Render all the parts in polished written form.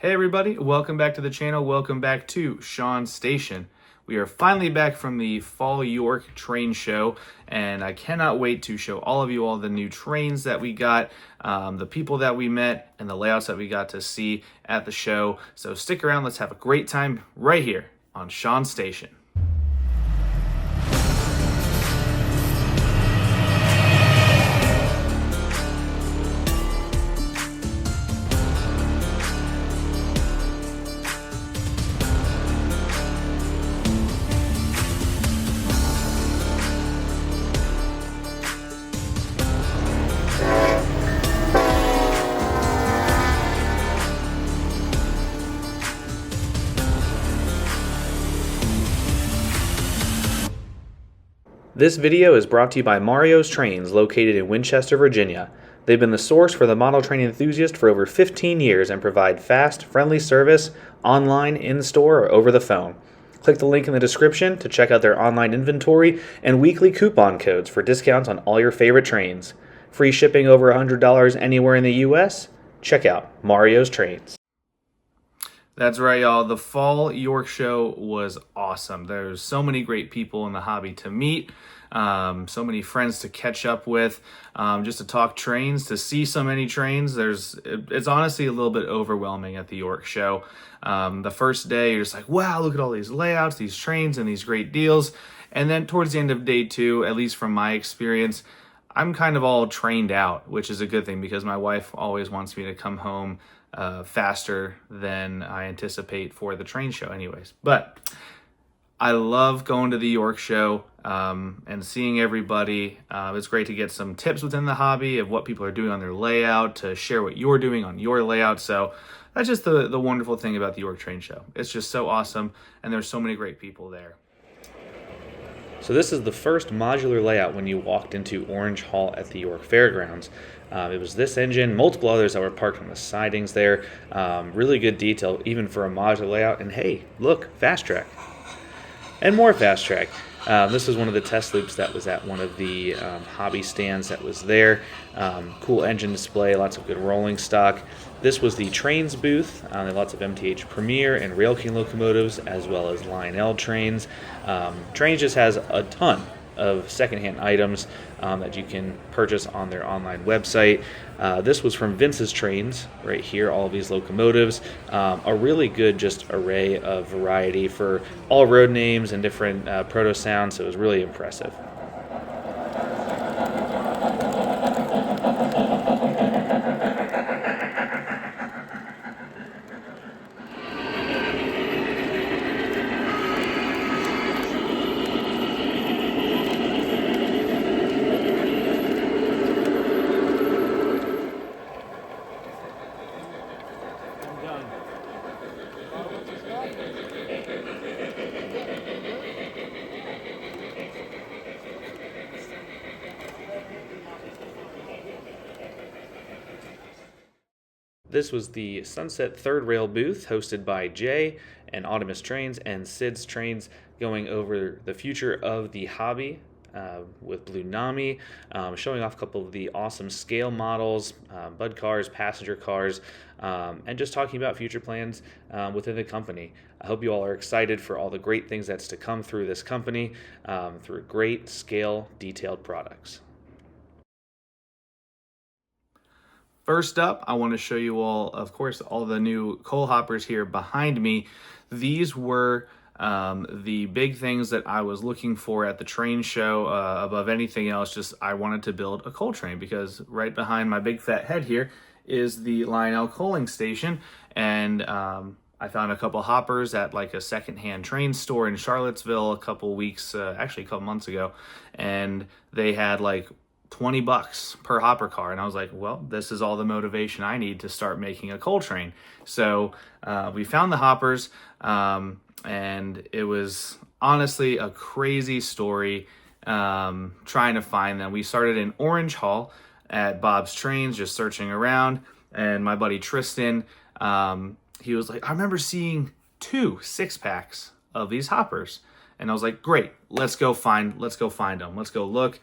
Hey everybody, welcome back to the channel. Welcome back to Sean's Station. We are finally back from the Fall York train show, and I cannot wait to show all of you all the new trains that we got, the people that we met, and the layouts that we got to see at the show. So stick around, let's have a great time right here on Sean's Station. This video is brought to you by Mario's Trains, located in Winchester, Virginia. They've been the source for the model train enthusiast for over 15 years and provide fast, friendly service online, in-store, or over the phone. Click the link in the description to check out their online inventory and weekly coupon codes for discounts on all your favorite trains. Free shipping over $100 anywhere in the U.S.? Check out Mario's Trains. That's right, y'all. The Fall York Show was awesome. There's so many great people in the hobby to meet, so many friends to catch up with, just to talk trains, to see so many trains. It's honestly a little bit overwhelming at the York Show. The first day, you're just like, wow, look at all these layouts, these trains, and these great deals. And then towards the end of day two, at least from my experience, I'm kind of all trained out, which is a good thing because my wife always wants me to come home faster than I anticipate for the train show anyways. But I love going to the York Show and seeing everybody. It's great to get some tips within the hobby of what people are doing on their layout, to share what you're doing on your layout. So that's just the wonderful thing about the York Train Show. It's just so awesome, and there's so many great people there. So this is the first modular layout when you walked into Orange Hall at the York Fairgrounds. It was this engine, multiple others that were parked on the sidings there. Really good detail, even for a modular layout. And hey, look, fast track. And more fast track. This was one of the test loops that was at one of the hobby stands that was there. Cool engine display, lots of good rolling stock. This was the trains booth. There are lots of MTH Premier and Rail King locomotives, as well as Line L trains. Trains just has a ton of secondhand items that you can purchase on their online website. This was from Vince's Trains right here, all of these locomotives. A really good just array of variety for all road names and different proto sounds, so it was really impressive. This was the Sunset Third Rail booth hosted by Jay and Optimus Trains and Sid's Trains, going over the future of the hobby with Blue Nami, showing off a couple of the awesome scale models, bud cars, passenger cars, and just talking about future plans within the company. I hope you all are excited for all the great things that's to come through this company, through great scale, detailed products. First up, I want to show you all, of course, all the new coal hoppers here behind me. These were the big things that I was looking for at the train show above anything else. Just I wanted to build a coal train because right behind my big fat head here is the Lionel coaling station, and I found a couple hoppers at like a secondhand train store in Charlottesville a couple months ago, and they had like $20 per hopper car, and I was like, well, this is all the motivation I need to start making a coal train. So we found the hoppers, and it was honestly a crazy story trying to find them. We started in Orange Hall at Bob's Trains, just searching around, and my buddy Tristan, he was like, I remember seeing 2 6-packs of these hoppers, and I was like, great, let's go find them, let's go look.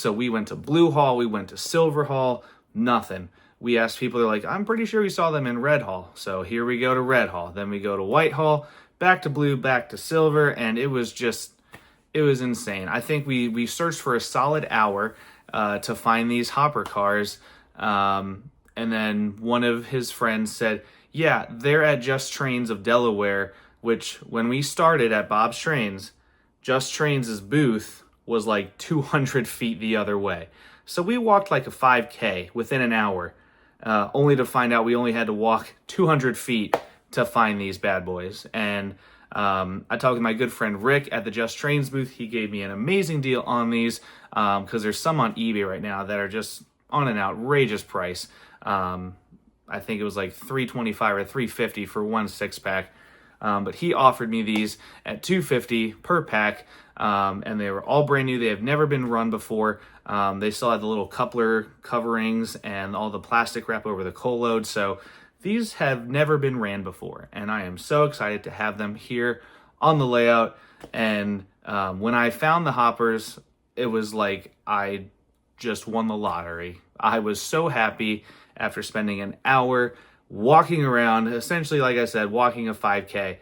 We went to Blue Hall, we went to Silver Hall, nothing. we asked people, they're like, I'm pretty sure we saw them in Red Hall. So here we go to Red Hall. Then we go to White Hall, back to blue, back to silver, and it was insane. I think we searched for a solid hour to find these hopper cars. And then one of his friends said, yeah, they're at Just Trains of Delaware, which when we started at Bob's Trains, Just Trains' booth was like 200 feet the other way. So we walked like a 5K within an hour, only to find out we only had to walk 200 feet to find these bad boys. And I talked to my good friend Rick at the Just Trains booth. He gave me an amazing deal on these because there's some on eBay right now that are just on an outrageous price. I think it was like $325 or $350 for one 6-pack. But he offered me these at $250 per pack, and they were all brand new. They have never been run before. They still had the little coupler coverings and all the plastic wrap over the coal load. So these have never been ran before, and I am so excited to have them here on the layout. And when I found the hoppers, it was like I just won the lottery. I was so happy after spending an hour walking around, essentially, like I said, walking a 5K,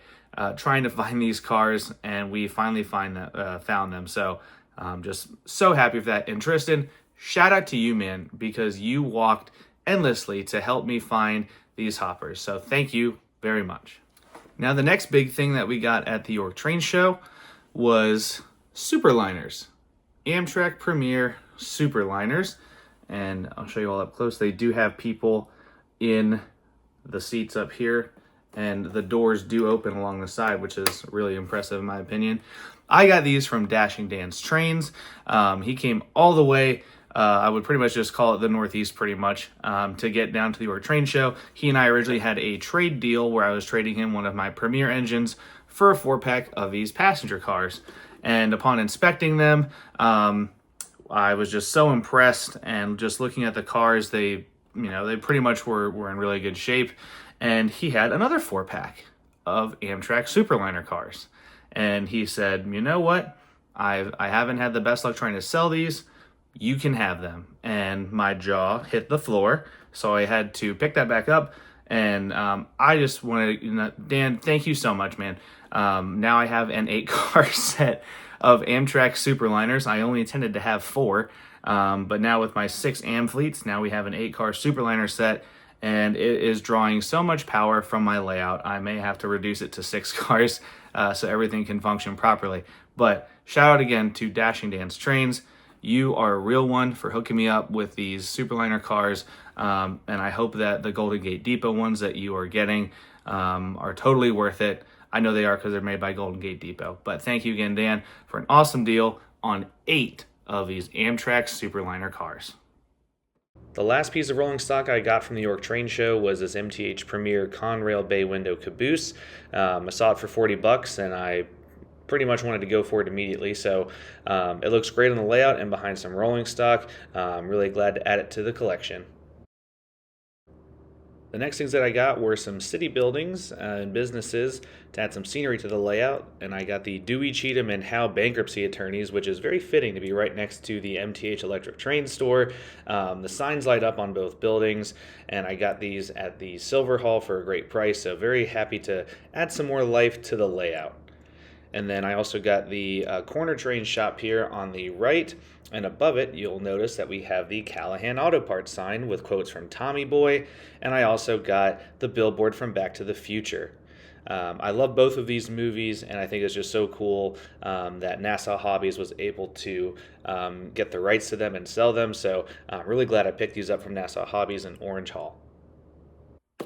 trying to find these cars, and we finally found them. So I'm just so happy for that. And Tristan, shout out to you, man, because you walked endlessly to help me find these hoppers. So thank you very much. Now, the next big thing that we got at the York Train Show was Superliners. Amtrak Premier Superliners. And I'll show you all up close. They do have people in the seats up here, and the doors do open along the side, which is really impressive in my opinion. I got these from Dashing Dan's Trains. He came all the way, I would pretty much just call it the Northeast pretty much, to get down to the York Train Show. He and I originally had a trade deal where I was trading him one of my Premier engines for a 4-pack of these passenger cars. And upon inspecting them, I was just so impressed, and just looking at the cars, they pretty much were in really good shape. And he had another 4-pack of Amtrak Superliner cars. And he said, you know what? I haven't had the best luck trying to sell these. You can have them. And my jaw hit the floor. So I had to pick that back up. And I just wanted to, Dan, thank you so much, man. Now I have an 8-car set of Amtrak Superliners. I only intended to have 4. But now with my 6 Am fleets, now we have an 8-car Superliner set, and it is drawing so much power from my layout. I may have to reduce it to 6 cars so everything can function properly. But shout out again to Dashing Dan's Trains. You are a real one for hooking me up with these Superliner cars, and I hope that the Golden Gate Depot ones that you are getting are totally worth it. I know they are because they're made by Golden Gate Depot. But thank you again, Dan, for an awesome deal on 8 of these Amtrak Superliner cars. The last piece of rolling stock I got from the York Train Show was this MTH Premier Conrail bay window caboose. I saw it for $40, and I pretty much wanted to go for it immediately. So it looks great on the layout and behind some rolling stock. I'm really glad to add it to the collection. The next things that I got were some city buildings and businesses to add some scenery to the layout, and I got the Dewey, Cheatham, and Howe bankruptcy attorneys, which is very fitting to be right next to the MTH electric train store. The signs light up on both buildings, and I got these at the Silver Hall for a great price, so very happy to add some more life to the layout. And then I also got the corner train shop here on the right, and above it you'll notice that we have the Callahan Auto Parts sign with quotes from Tommy Boy, and I also got the billboard from Back to the Future. I love both of these movies, and I think it's just so cool that Nassau Hobbies was able to get the rights to them and sell them, so I'm really glad I picked these up from Nassau Hobbies in Orange Hall.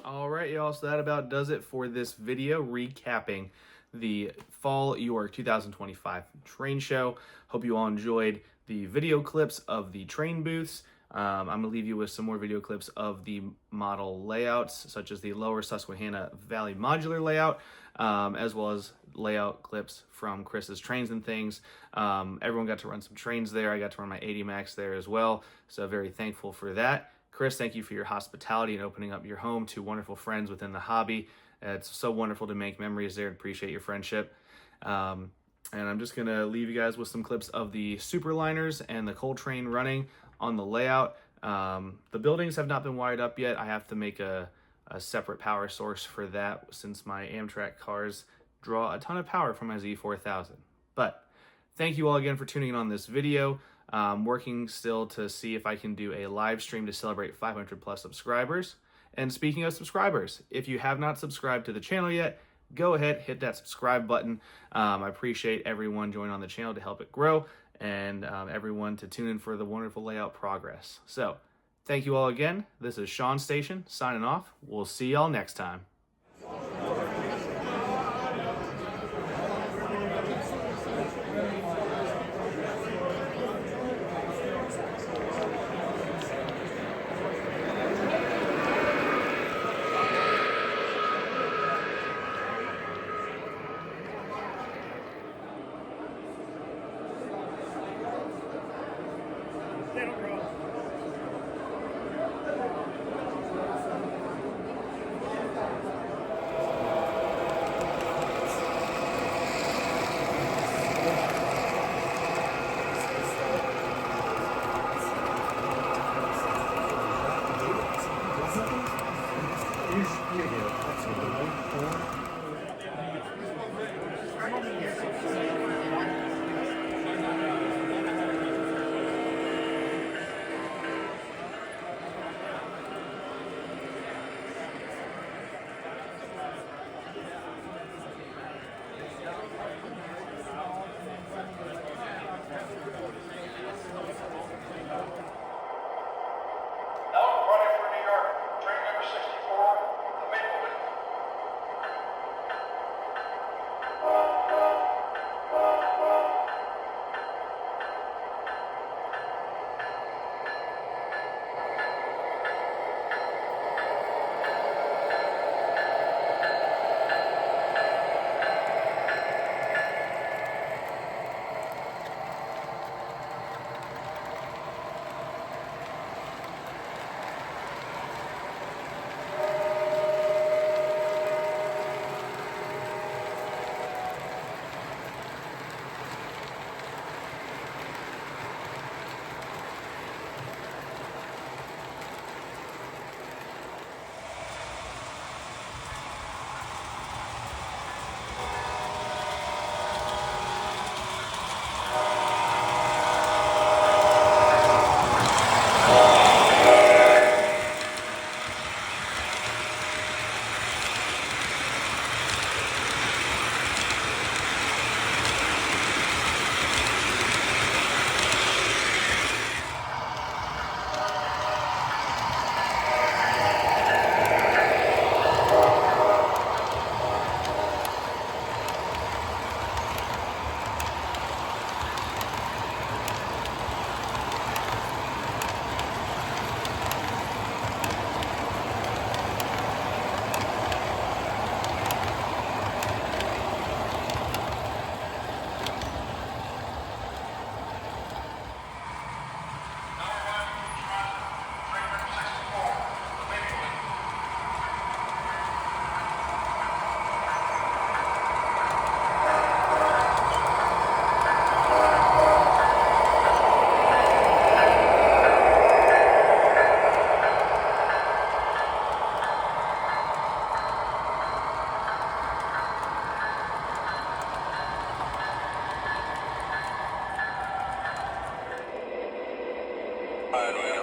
Alright y'all, so that about does it for this video recapping the Fall York 2025 train show. Hope you all enjoyed the video clips of the train booths. I'm going to leave you with some more video clips of the model layouts, such as the Lower Susquehanna Valley modular layout, as well as layout clips from Chris's Trains and Things. Everyone got to run some trains there. I got to run my 80 Max there as well, so very thankful for that. Chris, thank you for your hospitality and opening up your home to wonderful friends within the hobby. It's so wonderful to make memories there and appreciate your friendship. And I'm just going to leave you guys with some clips of the Superliners and the coal train running on the layout. The buildings have not been wired up yet. I have to make a separate power source for that since my Amtrak cars draw a ton of power from my Z4000. But thank you all again for tuning in on this video. I'm working still to see if I can do a live stream to celebrate 500 plus subscribers. And speaking of subscribers, if you have not subscribed to the channel yet, go ahead, hit that subscribe button. I appreciate everyone joining on the channel to help it grow, and everyone to tune in for the wonderful layout progress. So thank you all again. This is Sean Station signing off. We'll see y'all next time.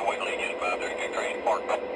Wiggly, 532 train parked up.